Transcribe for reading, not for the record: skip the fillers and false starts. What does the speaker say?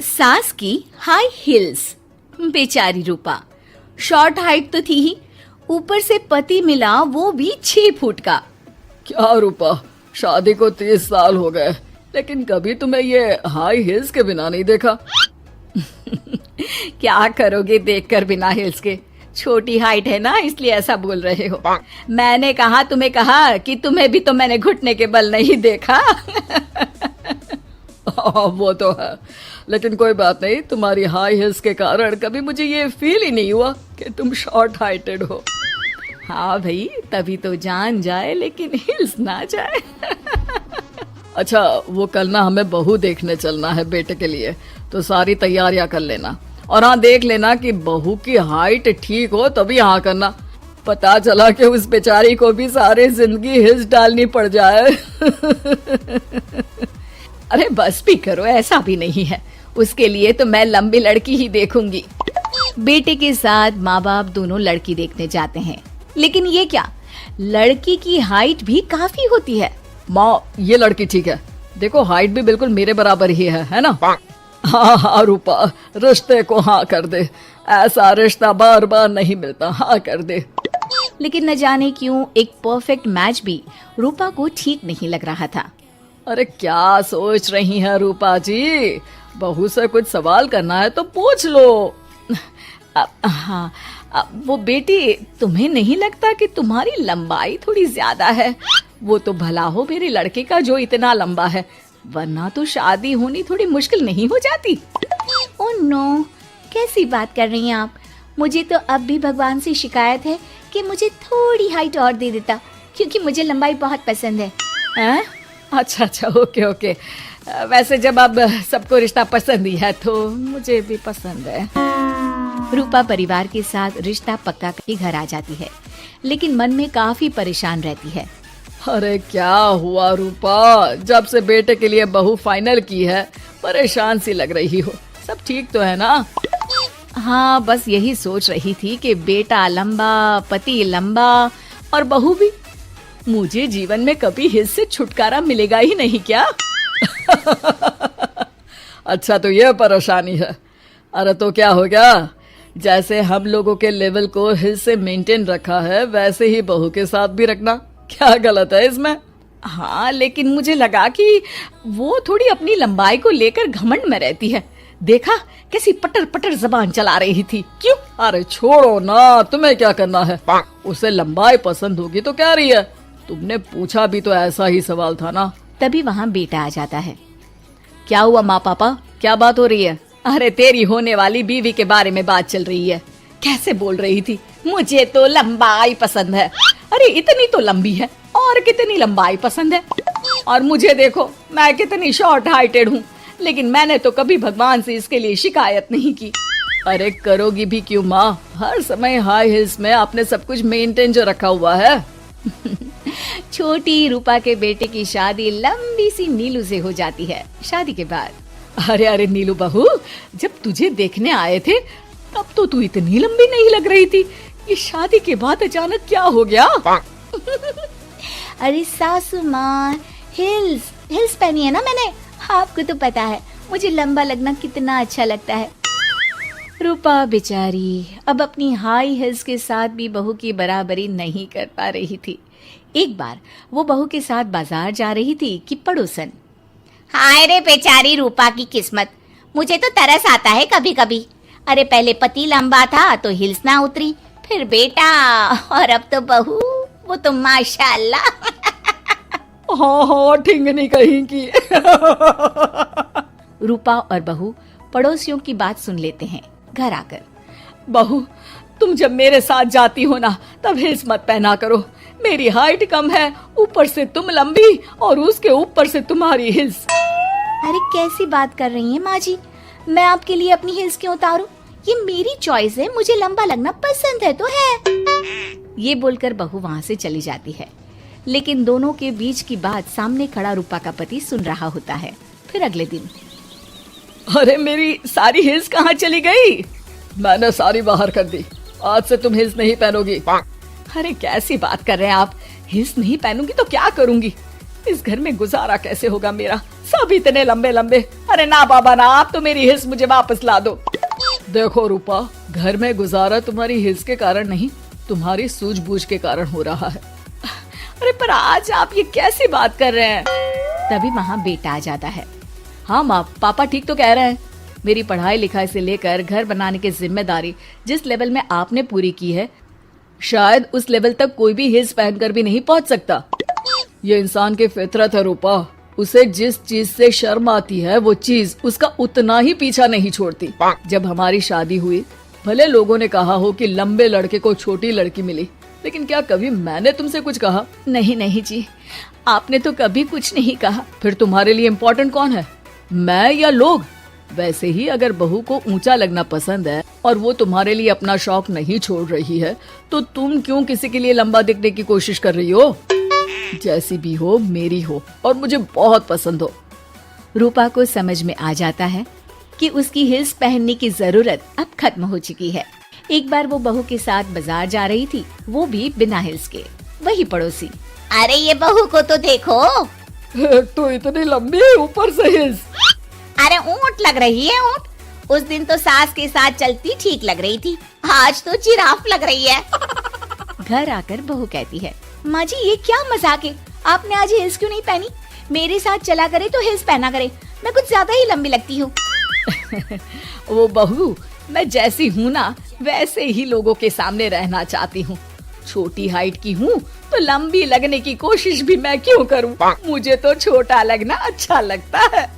सास की high heels. बेचारी रूपा शॉर्ट हाइट तो थी ही, ऊपर से पति मिला वो भी 6 फुट का। क्या रूपा, शादी को 30 साल हो गए लेकिन कभी तुम्हें ये हाई हील्स के बिना नहीं देखा। क्या करोगे देखकर बिना हिल्स के? छोटी हाइट है ना इसलिए ऐसा बोल रहे हो। मैंने कहा तुम्हें कहा कि तुम्हें भी तो मैंने घुटने के बल नहीं देखा। वो तो है, लेकिन कोई बात नहीं, तुम्हारी हाई हील्स के कारण कभी मुझे ये फील ही नहीं हुआ कि तुम शॉर्ट हाइटेड हो। हाँ भाई, तभी तो जान जाए लेकिन हिल्स ना जाए। अच्छा, वो कल ना हमें बहू देखने चलना है बेटे के लिए, तो सारी तैयारियां कर लेना। और हाँ, देख लेना कि बहू की हाइट ठीक हो तभी हाँ करना। पता चला कि उस बेचारी को भी सारी जिंदगी हिल्स डालनी पड़ जाए। अरे बस भी करो, ऐसा भी नहीं है। उसके लिए तो मैं लंबी लड़की ही देखूंगी। बेटे के साथ माँ बाप दोनों लड़की देखने जाते हैं, लेकिन ये क्या, लड़की की हाइट भी काफी होती है। माँ, ये लड़की ठीक है, देखो हाइट भी बिल्कुल मेरे बराबर ही है ना। हाँ हाँ रूपा, रिश्ते को हाँ कर दे, ऐसा रिश्ता बार बार नहीं मिलता, हाँ कर दे। लेकिन न जाने क्यों एक परफेक्ट मैच भी रूपा को ठीक नहीं लग रहा था। अरे क्या सोच रही हैं रूपा जी, बहू से कुछ सवाल करना है तो पूछ लो। हाँ, वो बेटी, तुम्हें नहीं लगता कि तुम्हारी लंबाई थोड़ी ज्यादा है? वो तो भला हो मेरे लड़के का जो इतना लंबा है, वरना तो शादी होनी थोड़ी मुश्किल नहीं हो जाती। ओह नो, कैसी बात कर रही हैं आप? मुझे तो अब भी भगवान से शिकायत है कि मुझे थोड़ी हाइट और दे देता, क्योंकि मुझे लंबाई बहुत पसंद है। अच्छा, ओके। वैसे जब अब सबको रिश्ता पसंद ही है तो मुझे भी पसंद है। रूपा परिवार के साथ रिश्ता पक्का करके घर आ जाती है, लेकिन मन में काफी परेशान रहती है। अरे क्या हुआ रूपा, जब से बेटे के लिए बहू फाइनल की है परेशान सी लग रही हो, सब ठीक तो है ना? हाँ, बस यही सोच रही थी कि बेटा लंबा, पति लंबा और बहू भी। मुझे जीवन में कभी हिल्स से छुटकारा मिलेगा ही नहीं क्या? अच्छा, तो ये परेशानी है। अरे तो क्या हो गया, जैसे हम लोगों के लेवल को हिल्स से मेंटेन रखा है वैसे ही बहू के साथ भी रखना, क्या गलत है इसमें? हाँ, लेकिन मुझे लगा कि वो थोड़ी अपनी लंबाई को लेकर घमंड में रहती है। देखा कैसी पटर पटर जबान चला रही थी। क्यों? अरे छोड़ो ना, तुम्हें क्या करना है? उसे लंबाई पसंद होगी तो क्या रही है, तुमने पूछा भी तो ऐसा ही सवाल था ना। तभी वहाँ बेटा आ जाता है। क्या हुआ माँ पापा, क्या बात हो रही है? अरे तेरी होने वाली बीवी के बारे में बात चल रही है। कैसे बोल रही थी, मुझे तो लंबाई पसंद है। अरे इतनी तो लंबी है, और कितनी लंबाई पसंद है। और मुझे देखो, मैं कितनी शॉर्ट हाइटेड हूँ, लेकिन मैंने तो कभी भगवान से इसके लिए शिकायत नहीं की। अरे करोगी भी क्यों माँ, हर समय हाई हिल्स में आपने सब कुछ मेंटेन जो रखा हुआ है। छोटी रूपा के बेटे की शादी लंबी सी नीलू से हो जाती है। शादी के बाद, अरे नीलू बहू, जब तुझे देखने आए थे तब तो तू इतनी लंबी नहीं लग रही थी, ये शादी के बाद अचानक क्या हो गया? अरे सासू माँ, हिल्स पहनी है ना मैंने, आपको तो पता है मुझे लंबा लगना कितना अच्छा लगता है। रूपा बेचारी अब अपनी हाई हिल्स के साथ भी बहू की बराबरी नहीं कर पा रही थी। एक बार वो बहू के साथ बाजार जा रही थी कि पड़ोसन, हाय रे बेचारी रूपा की किस्मत, मुझे तो तरस आता है कभी कभी। अरे पहले पति लंबा था तो हिल्स ना उतरी, फिर बेटा, और अब तो बहू, वो तो माशाल्लाह। हाँ, ठिंगनी कहीं की। रूपा और बहू पड़ोसियों की बात सुन लेते हैं। घर आकर, बहू, तुम जब मेरे साथ जाती हो ना तब हिल्स मत पहना करो, मेरी हाइट कम है, ऊपर से तुम लंबी और उसके ऊपर से तुम्हारी हिल्स। अरे कैसी बात कर रही हैं माँ जी, मैं आपके लिए अपनी हिल्स क्यों उतारूं? ये मेरी चॉइस है, मुझे लंबा लगना पसंद है तो है। ये बोलकर बहू वहाँ से चली जाती है, लेकिन दोनों के बीच की बात सामने खड़ा रूपा का पति सुन रहा होता है। फिर अगले दिन, अरे मेरी सारी हिल्स कहाँ चली गई? मैंने सारी बाहर कर दी, आज से तुम हिल्स नहीं पहनोगी। अरे कैसी बात कर रहे हैं आप, हिल्स नहीं पहनूंगी तो क्या करूंगी? इस घर में गुजारा कैसे होगा मेरा, सब इतने लंबे लंबे। अरे ना बाबा ना, आप तो मेरी हिल्स मुझे वापस ला दो। देखो रूपा, घर में गुजारा तुम्हारी हिल्स के कारण नहीं, तुम्हारी सूझबूझ के कारण हो रहा है। अरे पर आज आप ये कैसी बात कर रहे हैं? तभी वहाँ बेटा आ जाता है। हाँ माँ, पापा ठीक तो कह रहे हैं। मेरी पढ़ाई लिखाई से लेकर घर बनाने की जिम्मेदारी जिस लेवल में आपने पूरी की है, शायद उस लेवल तक कोई भी हिल्स पहनकर भी नहीं पहुंच सकता। ये इंसान की फितरत है रूपा, उसे जिस चीज से शर्म आती है वो चीज उसका उतना ही पीछा नहीं छोड़ती। जब हमारी शादी हुई, भले लोगों ने कहा हो कि लंबे लड़के को छोटी लड़की मिली, लेकिन क्या कभी मैंने तुमसे कुछ कहा? नहीं नहीं जी, आपने तो कभी कुछ नहीं कहा। फिर तुम्हारे लिए इम्पोर्टेंट कौन है, मैं या लोग? वैसे ही अगर बहू को ऊंचा लगना पसंद है और वो तुम्हारे लिए अपना शौक नहीं छोड़ रही है, तो तुम क्यों किसी के लिए लंबा दिखने की कोशिश कर रही हो? जैसी भी हो, मेरी हो और मुझे बहुत पसंद हो। रूपा को समझ में आ जाता है कि उसकी हिल्स पहनने की जरूरत अब खत्म हो चुकी है। एक बार वो बहू के साथ बाजार जा रही थी, वो भी बिना हिल्स के। वही पड़ोसी, अरे ये बहू को तो देखो, तो इतनी लंबी, ऊपर से हिल्स। अरे ऊंट लग रही है ऊंट। उस दिन तो सास के साथ चलती ठीक लग रही थी, आज तो जिराफ लग रही है। घर आकर बहू कहती है, माँ जी ये क्या मजाक है, आपने आज हिल्स क्यों नहीं पहनी? मेरे साथ चला करे तो हिल्स पहना करे, मैं कुछ ज्यादा ही लंबी लगती हूँ। वो बहू, मैं जैसी हूँ ना वैसे ही लोगों के सामने रहना चाहती हूँ। छोटी हाइट की हूँ तो लंबी लगने की कोशिश भी मैं क्यों करूँ? मुझे तो छोटा लगना अच्छा लगता है।